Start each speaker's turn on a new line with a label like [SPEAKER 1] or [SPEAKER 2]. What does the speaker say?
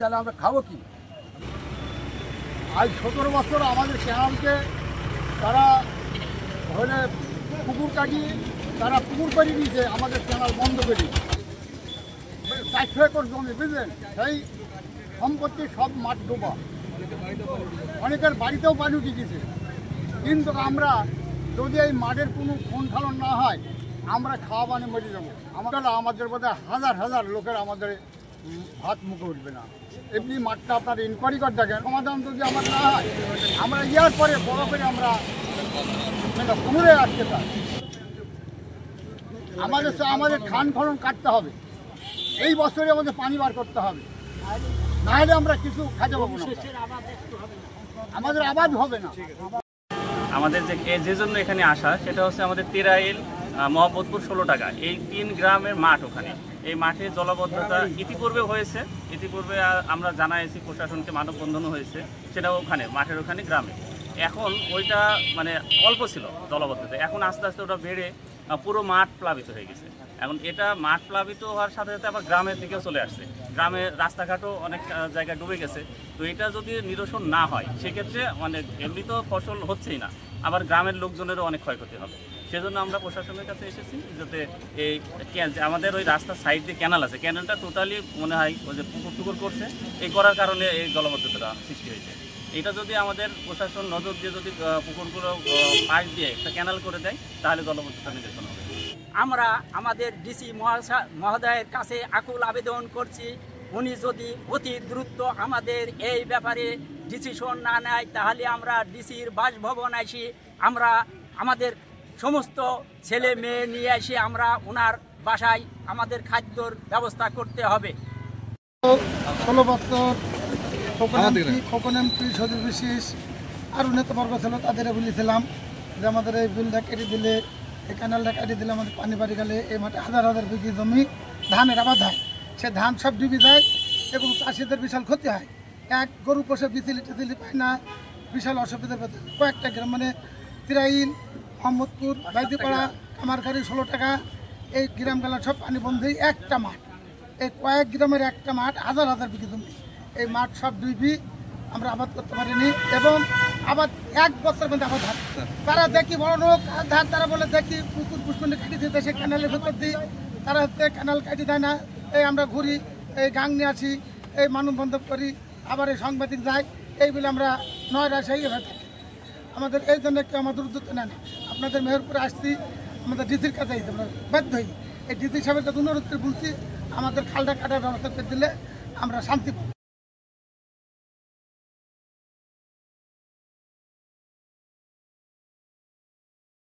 [SPEAKER 1] তাহলে আমরা খাবো কি? আজ 17 বছর আমাদের চ্যানেলকে তারা হলে পুকুর কাটিয়ে তারা পুকুর করে দিয়েছে, আমাদের চ্যানেল বন্ধ করে 400 একর জমি, বুঝলেন? সেই সম্পত্তি সব মাঠ ডোবা, অনেকের বাড়িতেও পানি উঠে গেছে। কিন্তু আমরা যদি এই মাঠের কোনো ফোন খালন না হয়, আমরা খাওয়া পানি মরে যাবো। আমাদের বোধহয় হাজার হাজার লোকের আমাদের হাত মুখে উঠবে না। এমনি মাঠটা আপনার ইনকোয়ারি করে দেখেন, সমাধান যদি আমার না হয়, আমরা ইয়ার পরে বড় করে আমরা পুনরায় আসতে চাই। আমাদের খান খনন কাটতে হবে, এই বছরে আমাদের পানি বার করতে হবে, নাহলে আমরা কিছু খাইতে পাবো না, আমাদের আবাদ হবে না।
[SPEAKER 2] আমাদের যে জন্য এখানে আসা সেটা হচ্ছে আমাদের তেরাইল, মোহাম্মদপুর, 16 টাকা, এই 3 গ্রামের মাঠ। ওখানে এই মাঠে জলাবদ্ধতা ইতিপূর্বে হয়েছে, ইতিপূর্বে আমরা জানাইছি প্রশাসনকে, মানববন্ধনও হয়েছে, সেটা ওখানে মাঠের ওখানে গ্রামে। এখন ওইটা মানে অল্প ছিল জলাবদ্ধতা, এখন আস্তে আস্তে ওটা বেড়ে পুরো মাঠ প্লাবিত হয়ে গেছে। এখন এটা মাঠ প্লাবিত হওয়ার সাথে সাথে আবার গ্রামের দিকেও চলে আসছে, গ্রামের রাস্তাঘাটও অনেক জায়গায় ডুবে গেছে। তো এটা যদি নিরসন না হয় সেক্ষেত্রে মানে এমনি তো ফসল হচ্ছেই না, আবার গ্রামের লোকজনেরও অনেক ক্ষয়ক্ষতি হবে। সেজন্য আমরা প্রশাসনের কাছে এসেছি যাতে এই আমাদের ওই রাস্তার সাইড দিয়ে ক্যানাল আছে, ক্যানালটা টোটালি মনে হয় ওই যে পুকুর করছে, এই করার কারণে এই জলবদ্ধতাটা সৃষ্টি হয়েছে। এটা যদি আমাদের প্রশাসন নজর দিয়ে যদি পুকুরগুলো পাশ দিয়ে একটা ক্যানাল করে দেয়, তাহলে জলবদ্ধতা নিরসন হবে।
[SPEAKER 3] আমরা আমাদের ডিসি মহোদয়ের কাছে আকুল আবেদন করছি, উনি যদি অতি দ্রুত আমাদের এই ব্যাপারে ডিসিশন না নেয়, তাহলে আমরা ডিসির বাসভবন আসি, আমরা আমাদের সমস্ত ছেলে মেয়ে নিয়ে এসে আমরা ওনার বাসায় আমাদের খাদ্যর ব্যবস্থা করতে হবে।
[SPEAKER 4] 16 বছর খোকন এমপি, সদর বিশেষ আরও নেতাবর্গ ছিল, তাদের বলেছিলাম যে আমাদের এই বিলটা কেটে দিলে, এই ক্যানালটা কেটে দিলে আমাদের পানি বাড়ি গেলে এই মাঠে হাজার হাজার বিঘি জমি ধানের আবাদ হয়, সে ধান সব ডুবে যায় এবং চাষিদের বিশাল ক্ষতি হয়। এক গরু পোষে বিচিলি টিচিলি পায় না, বিশাল অসুবিধার পেতে কয়েকটা গ্রাম মানে তিরাইল, মোহাম্মদপুর, বাইদিপাড়া, কামারখাড়ি, 16 টাকা, এই গ্রামগুলো সব পানি বন্ধই। একটা মাঠ, এই কয়েক গ্রামের একটা মাঠ হাজার হাজার বিঘি জমি, এই মাঠ সব ডুবি, আমরা আবাদ করতে পারিনি। এবং আবাদ 1 বছর মধ্যে আবাদ হয়, তারা দেখি বড় লোক ধার, তারা বলে দেখি পুকুর পুষ্করণী কাটি দিতে, সে ক্যানালের ভেতর দিই, তারা হচ্ছে ক্যানাল কাটি দেয় না। এই আমরা ঘুরি, এই গাং নিয়ে আসি, এই মানববন্ধন করি, আবার এই সাংবাদিক যায়, এই বলে আমরা 9 রাশাই হয়ে থাকি। আমাদের এই জন্য কেউ আমাদের উদ্যোগ নেন, আপনাদের মেহেরপুরে আসছি, আমাদের ডিসির কাছে আমরা বাধ্য হই। এই ডিসি সাহেবের কাছে অনুরোধ করে বলছি, আমাদের খালটা কাটার ব্যবস্থা করে দিলে আমরা শান্তি পাবো।